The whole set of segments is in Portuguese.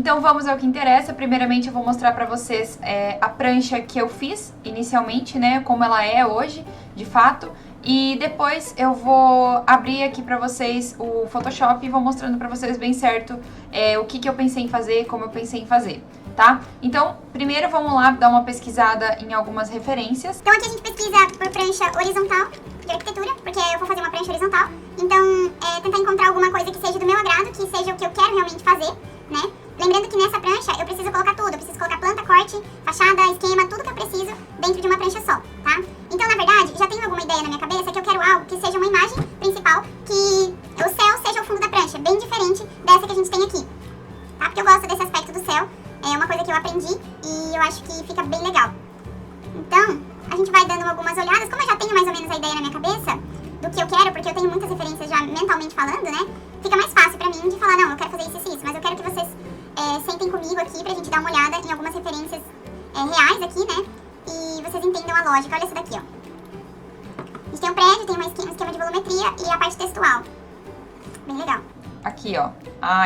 Então vamos ao que interessa. Primeiramente eu vou mostrar pra vocês a prancha que eu fiz inicialmente, né, como ela é hoje, de fato. E depois eu vou abrir aqui pra vocês o Photoshop e vou mostrando pra vocês bem certo o que eu pensei em fazer, como eu pensei em fazer, tá? Então, primeiro vamos lá dar uma pesquisada em algumas referências. Então aqui a gente pesquisa por prancha horizontal de arquitetura, porque eu vou fazer uma prancha horizontal. Então, tentar encontrar alguma coisa que seja do meu agrado, que seja o que eu quero realmente fazer, né? Lembrando que nessa prancha eu preciso colocar tudo, eu preciso colocar planta, corte, fachada, esquema, tudo que eu preciso dentro de uma prancha só, tá? Então, na verdade, já tenho alguma ideia na minha cabeça que eu quero algo que seja uma imagem principal, que o céu seja o fundo da prancha, bem diferente dessa que a gente tem aqui, tá? Porque eu gosto desse aspecto do céu, é uma coisa que eu aprendi e eu acho que fica bem legal. Então, a gente vai dando algumas olhadas, como eu já tenho mais ou menos a ideia na minha cabeça do que eu quero, porque eu tenho muitas referências já mentalmente falando, né? Fica mais fácil pra mim de falar, não, eu quero fazer isso, mas eu quero que vocês sentem comigo aqui pra gente dar uma olhada em algumas referências reais aqui, né? E vocês entendam a lógica. Olha essa daqui, ó. A gente tem um prédio, tem um esquema de volumetria e a parte textual. Bem legal. Aqui, ó.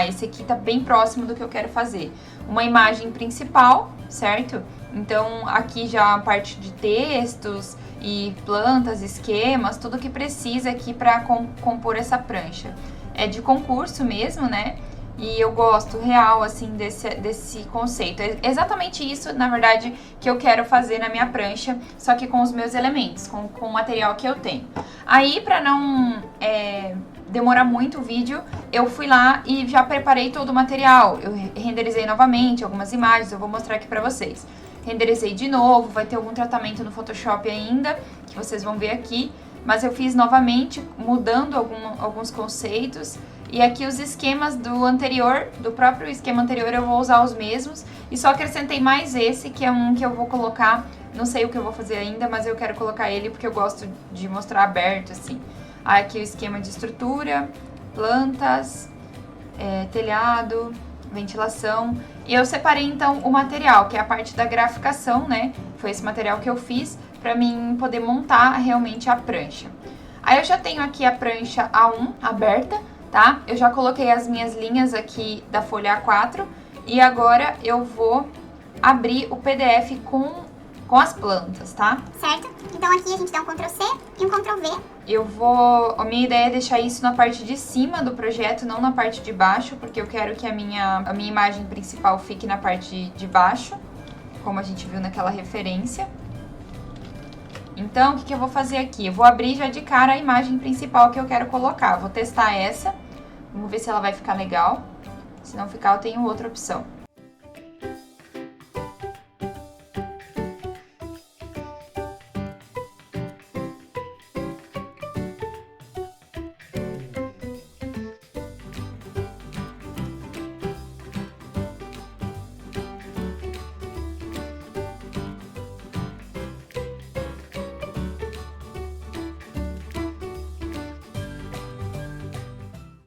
Esse aqui tá bem próximo do que eu quero fazer. Uma imagem principal, certo? Então, aqui já a parte de textos e plantas, esquemas, tudo que precisa aqui pra compor essa prancha. É de concurso mesmo, né? E eu gosto real, assim, desse conceito. É exatamente isso, na verdade, que eu quero fazer na minha prancha, só que com os meus elementos, com o material que eu tenho. Aí, pra não demorar muito o vídeo, eu fui lá e já preparei todo o material. Eu renderizei novamente algumas imagens, eu vou mostrar aqui pra vocês. Renderizei de novo, vai ter algum tratamento no Photoshop ainda, que vocês vão ver aqui. Mas eu fiz novamente, mudando alguns conceitos. E aqui os esquemas do anterior, do próprio esquema anterior, eu vou usar os mesmos. E só acrescentei mais esse, que é um que eu vou colocar, não sei o que eu vou fazer ainda, mas eu quero colocar ele porque eu gosto de mostrar aberto, assim. Aqui o esquema de estrutura, plantas, telhado, ventilação. E eu separei então o material, que é a parte da graficação, né? Foi esse material que eu fiz pra mim poder montar realmente a prancha. Aí eu já tenho aqui a prancha A1 aberta, tá? Eu já coloquei as minhas linhas aqui da folha A4 e agora eu vou abrir o PDF com as plantas, tá? Certo? Então aqui a gente dá um Ctrl C e um Ctrl V. A minha ideia é deixar isso na parte de cima do projeto, não na parte de baixo, porque eu quero que a minha imagem principal fique na parte de baixo, como a gente viu naquela referência. Então, o que eu vou fazer aqui? Eu vou abrir já de cara a imagem principal que eu quero colocar. Vou testar essa, vamos ver se ela vai ficar legal. Se não ficar, eu tenho outra opção.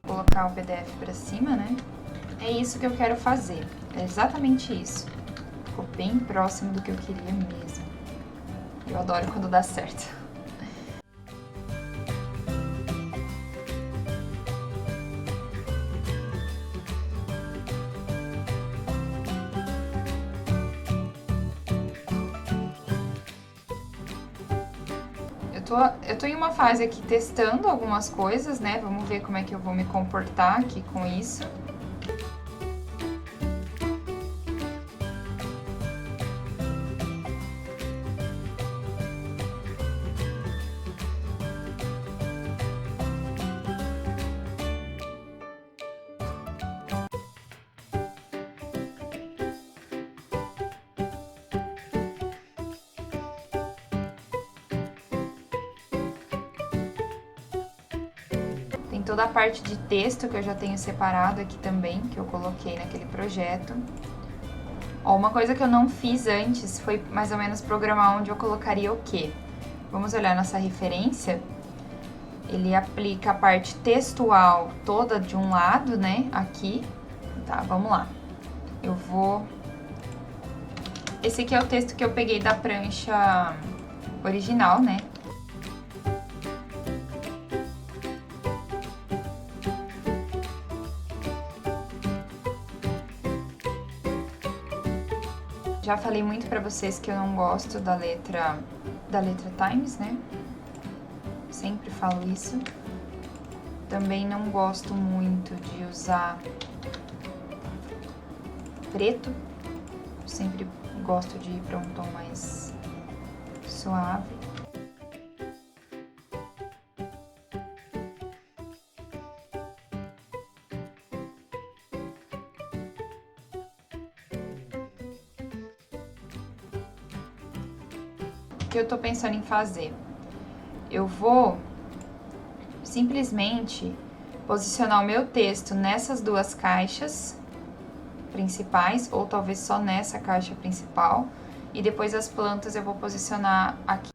Colocar o PDF pra cima, né? É isso que eu quero fazer. É exatamente isso. Ficou bem próximo do que eu queria mesmo. Eu adoro quando dá certo. Eu tô em uma fase aqui testando algumas coisas, né? Vamos ver como é que eu vou me comportar aqui com isso. Tem toda a parte de texto que eu já tenho separado aqui também, que eu coloquei naquele projeto. Ó, uma coisa que eu não fiz antes foi mais ou menos programar onde eu colocaria o quê. Vamos olhar nossa referência. Ele aplica a parte textual toda de um lado, né, aqui. Tá, vamos lá. Esse aqui é o texto que eu peguei da prancha original, né. Já falei muito pra vocês que eu não gosto da letra Times, né? Sempre falo isso. Também não gosto muito de usar preto. Sempre gosto de ir para um tom mais suave. O que eu tô pensando em fazer? Eu vou simplesmente posicionar o meu texto nessas duas caixas principais, ou talvez só nessa caixa principal, e depois as plantas eu vou posicionar aqui.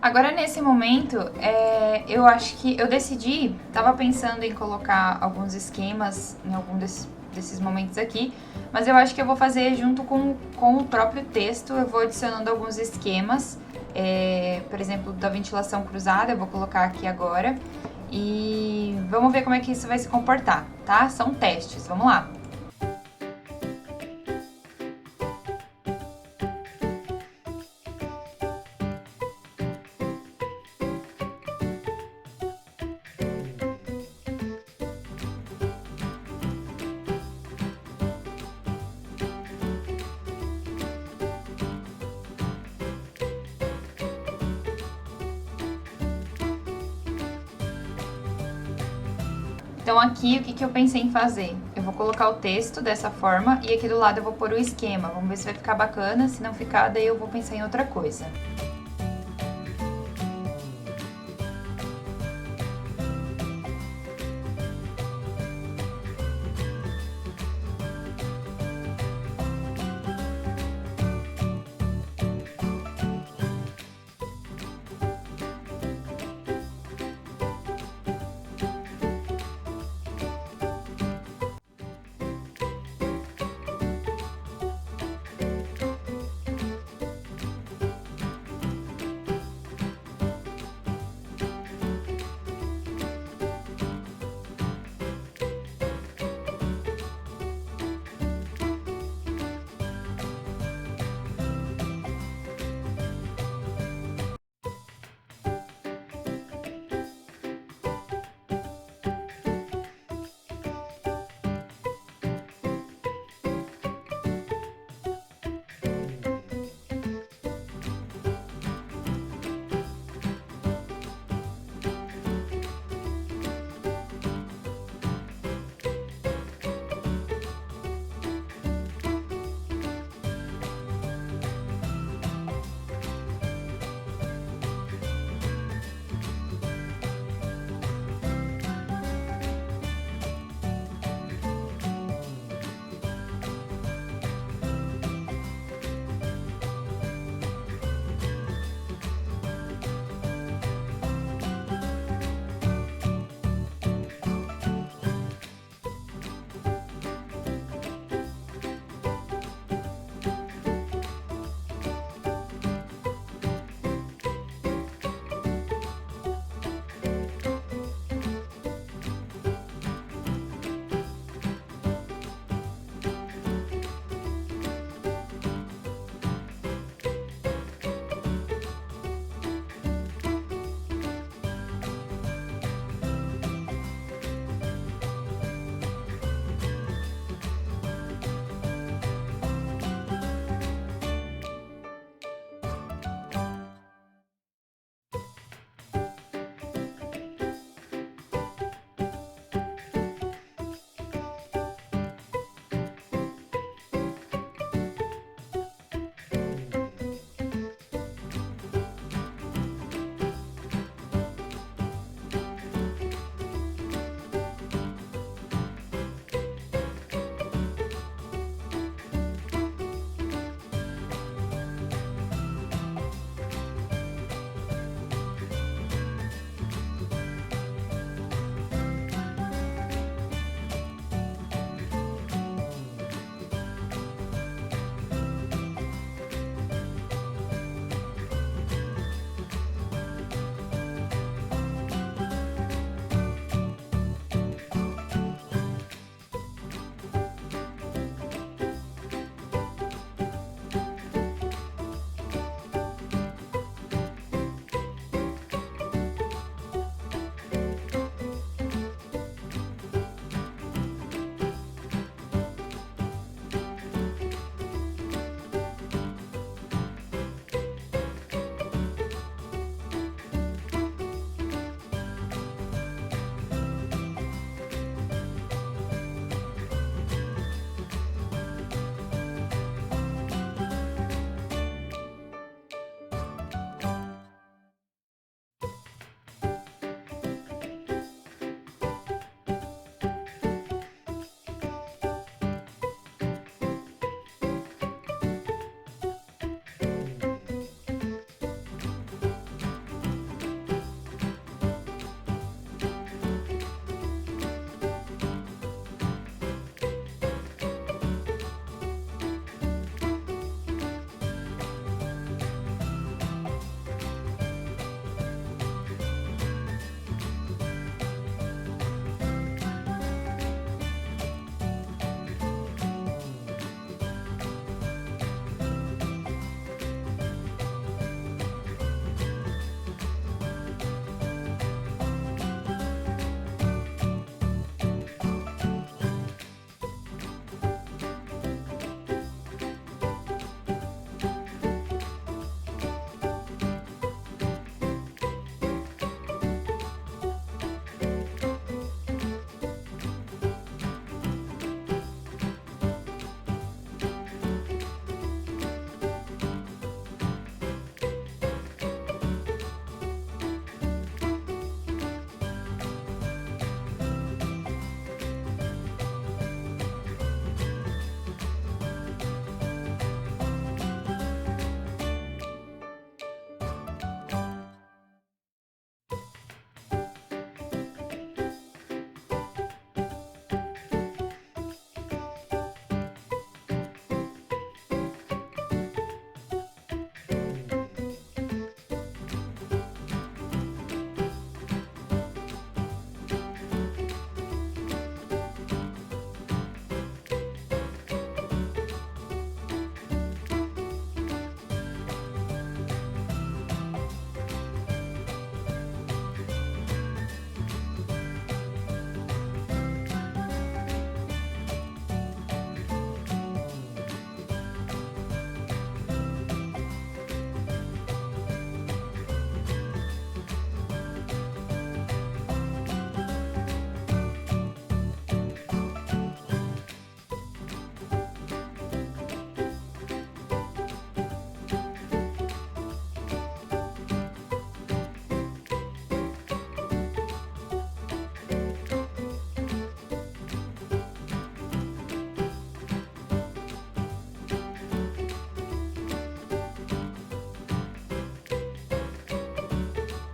Agora, nesse momento, eu acho que eu decidi, tava pensando em colocar alguns esquemas em algum desses momentos aqui, mas eu acho que eu vou fazer junto com o próprio texto, eu vou adicionando alguns esquemas, por exemplo, da ventilação cruzada, eu vou colocar aqui agora, e vamos ver como é que isso vai se comportar, tá? São testes, vamos lá! Então aqui, o que eu pensei em fazer? Eu vou colocar o texto dessa forma e aqui do lado eu vou pôr o esquema. Vamos ver se vai ficar bacana, se não ficar, daí eu vou pensar em outra coisa.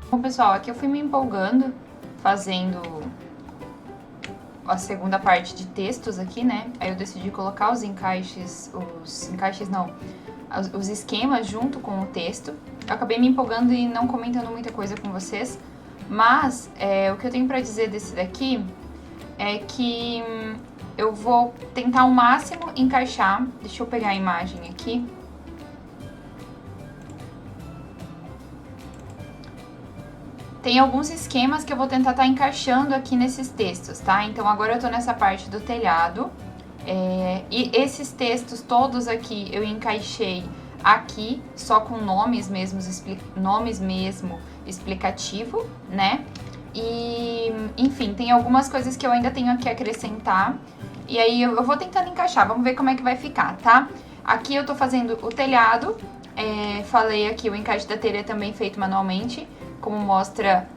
Bom, pessoal, aqui eu fui me empolgando fazendo a segunda parte de textos aqui, né? Aí eu decidi colocar os esquemas junto com o texto. Eu acabei me empolgando e não comentando muita coisa com vocês, mas o que eu tenho pra dizer desse daqui é que eu vou tentar ao máximo encaixar. Deixa eu pegar a imagem aqui. Tem alguns esquemas que eu vou tentar estar encaixando aqui nesses textos, tá? Então, agora eu tô nessa parte do telhado. E esses textos todos aqui eu encaixei aqui, só com nomes mesmo explicativo, né? E, enfim, tem algumas coisas que eu ainda tenho que acrescentar. E aí eu vou tentando encaixar, vamos ver como é que vai ficar, tá? Aqui eu tô fazendo o telhado. Falei aqui, o encaixe da telha também feito manualmente, como mostra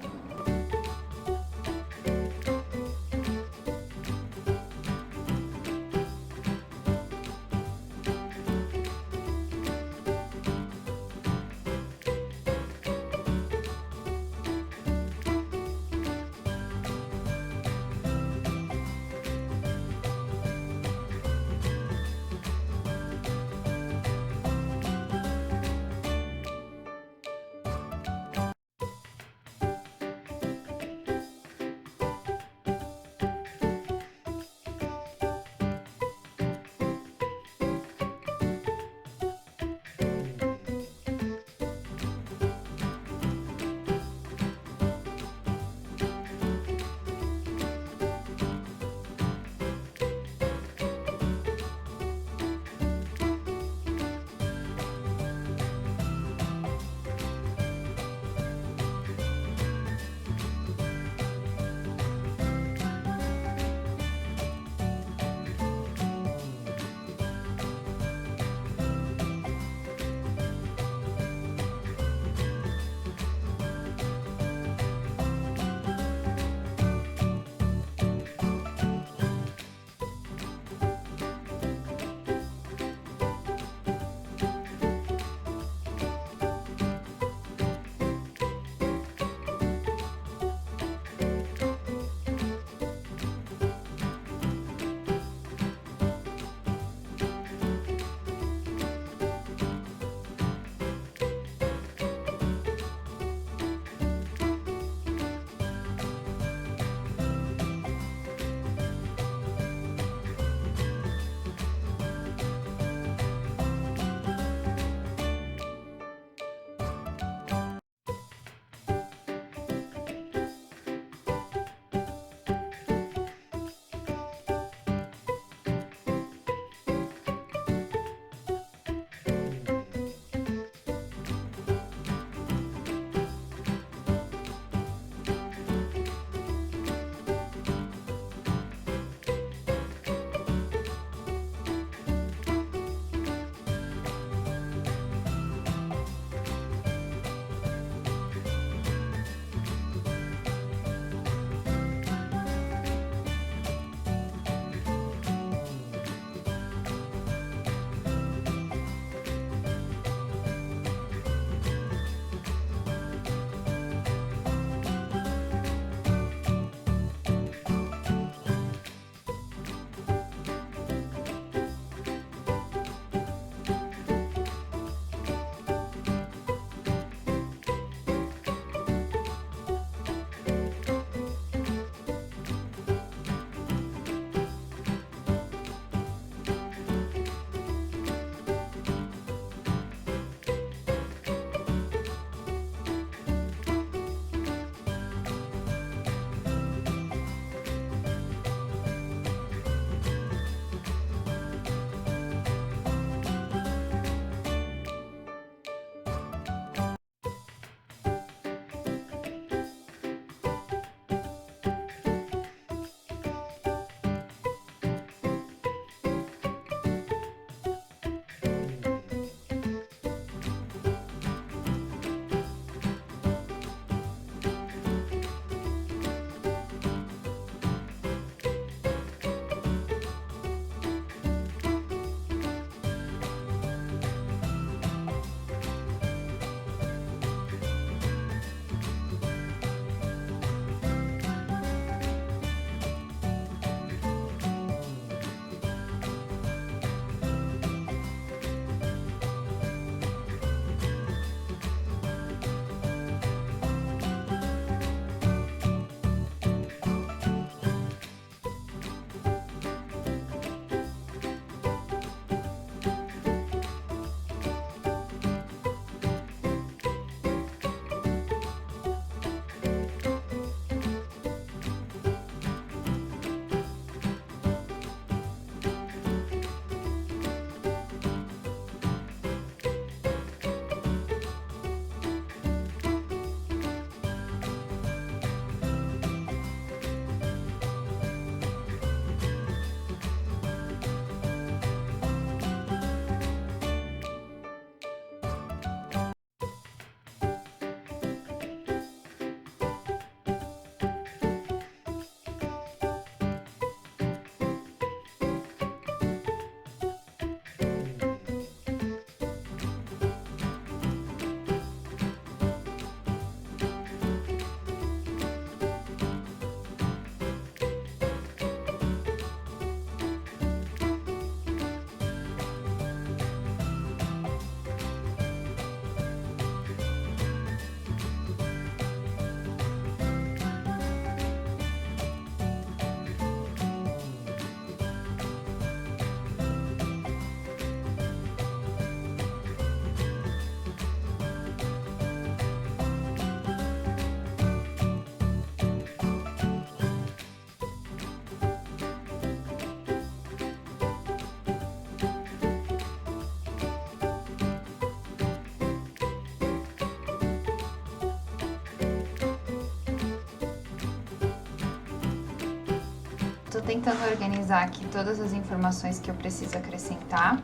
tentando organizar aqui todas as informações que eu preciso acrescentar.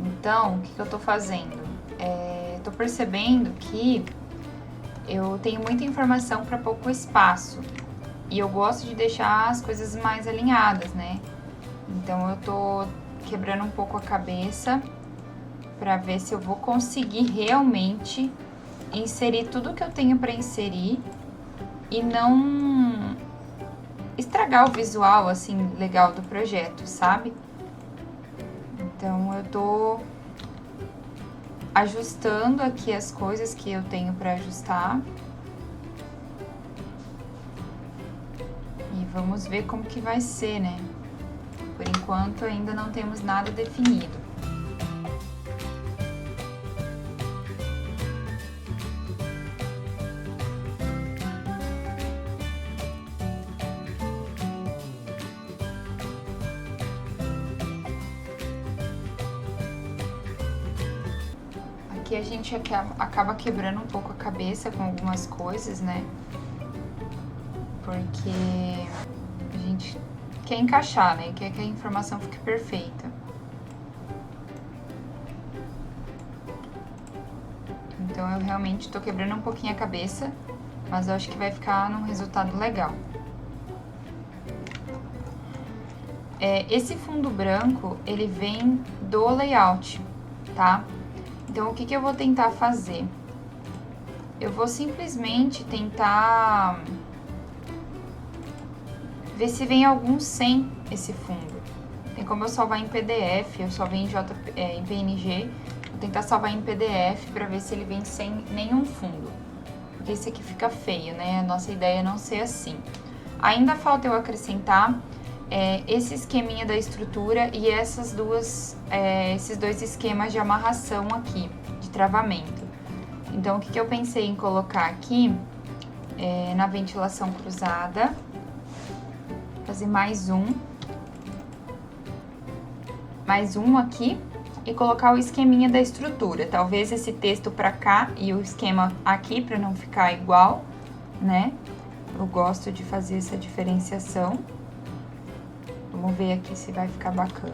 Então, o que eu tô fazendo? Tô percebendo que eu tenho muita informação para pouco espaço. E eu gosto de deixar as coisas mais alinhadas, né? Então, eu tô quebrando um pouco a cabeça para ver se eu vou conseguir realmente inserir tudo que eu tenho para inserir e não estragar o visual, assim, legal do projeto, sabe? Então, eu tô ajustando aqui as coisas que eu tenho para ajustar. E vamos ver como que vai ser, né? Por enquanto, ainda não temos nada definido. Aqui a gente acaba quebrando um pouco a cabeça com algumas coisas, né? Porque a gente quer encaixar, né? Quer que a informação fique perfeita. Então eu realmente tô quebrando um pouquinho a cabeça, mas eu acho que vai ficar num resultado legal. Esse fundo branco, ele vem do layout, tá? Então, o que eu vou tentar fazer? Eu vou simplesmente tentar ver se vem algum sem esse fundo. Tem como eu salvar em PDF, eu salvei em PNG. Vou tentar salvar em PDF para ver se ele vem sem nenhum fundo. Porque esse aqui fica feio, né? A nossa ideia é não ser assim. Ainda falta eu acrescentar esse esqueminha da estrutura e esses dois esquemas de amarração aqui, de travamento. Então, o que eu pensei em colocar aqui na ventilação cruzada, fazer mais um aqui e colocar o esqueminha da estrutura. Talvez esse texto pra cá e o esquema aqui, pra não ficar igual, né? Eu gosto de fazer essa diferenciação. Vamos ver aqui se vai ficar bacana.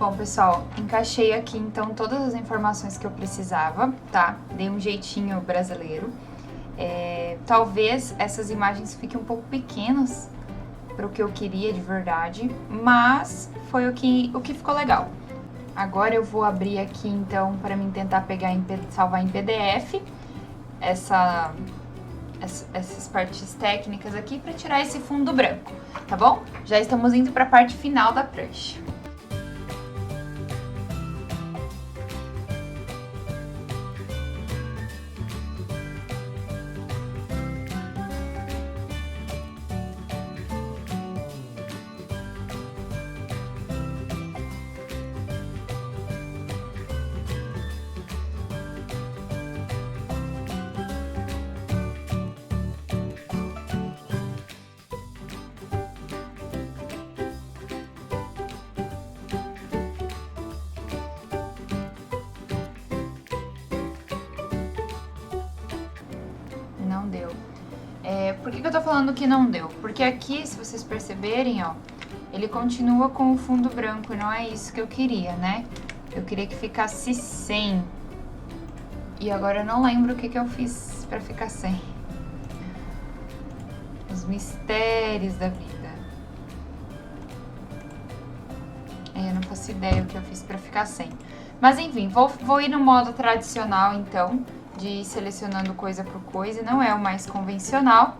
Bom, pessoal, encaixei aqui então todas as informações que eu precisava, tá? Dei um jeitinho brasileiro. Talvez essas imagens fiquem um pouco pequenas para o que eu queria de verdade, mas foi o que ficou legal. Agora eu vou abrir aqui então para mim tentar salvar em PDF essas partes técnicas aqui para tirar esse fundo branco, tá bom? Já estamos indo para a parte final da prancha. Não deu. Por que eu tô falando que não deu? Porque aqui, se vocês perceberem, ó, ele continua com o fundo branco e não é isso que eu queria, né? Eu queria que ficasse sem. E agora eu não lembro o que eu fiz pra ficar sem. Os mistérios da vida. Eu não faço ideia o que eu fiz pra ficar sem. Mas enfim, vou ir no modo tradicional então, de ir selecionando coisa por coisa. Não é o mais convencional,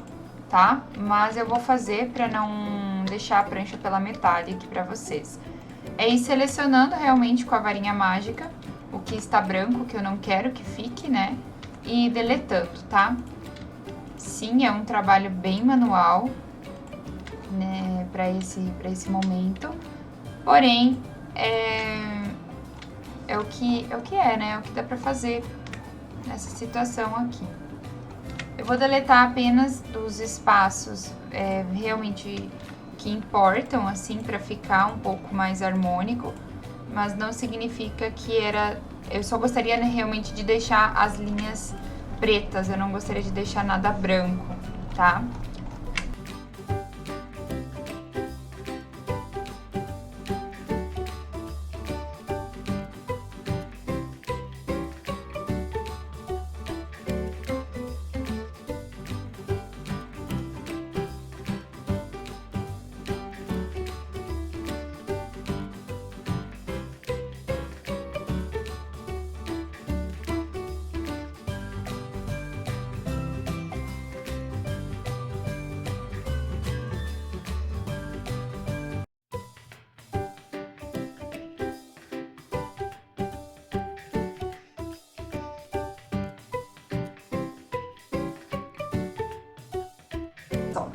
tá? Mas eu vou fazer pra não deixar a prancha pela metade aqui pra vocês. É ir selecionando realmente com a varinha mágica o que está branco, que eu não quero que fique, né? E deletando, tá? Sim, é um trabalho bem manual, né? Pra esse momento. Porém, é o que é, né? É o que dá pra fazer nessa situação aqui. Eu vou deletar apenas dos espaços realmente que importam, assim, pra ficar um pouco mais harmônico, mas não significa que eu só gostaria, né, realmente de deixar as linhas pretas, eu não gostaria de deixar nada branco, tá?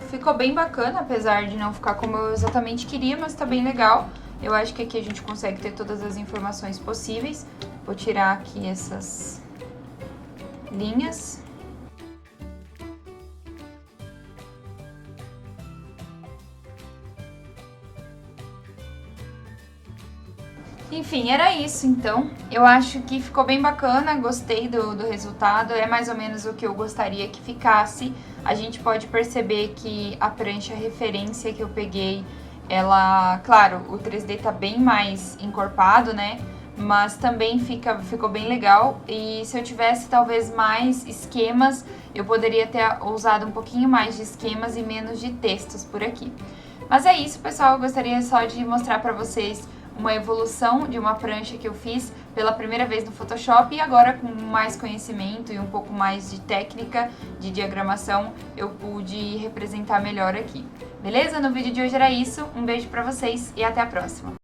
Ficou bem bacana, apesar de não ficar como eu exatamente queria, mas tá bem legal. Eu acho que aqui a gente consegue ter todas as informações possíveis. Vou tirar aqui essas linhas. Enfim, era isso então. Eu acho que ficou bem bacana, gostei do resultado. É mais ou menos o que eu gostaria que ficasse. A gente pode perceber que a prancha referência que eu peguei, ela, claro, o 3D tá bem mais encorpado, né? Mas também ficou bem legal. E se eu tivesse talvez mais esquemas, eu poderia ter usado um pouquinho mais de esquemas e menos de textos por aqui. Mas é isso, pessoal. Eu gostaria só de mostrar pra vocês uma evolução de uma prancha que eu fiz pela primeira vez no Photoshop e agora com mais conhecimento e um pouco mais de técnica de diagramação eu pude representar melhor aqui. Beleza? No vídeo de hoje era isso, um beijo pra vocês e até a próxima!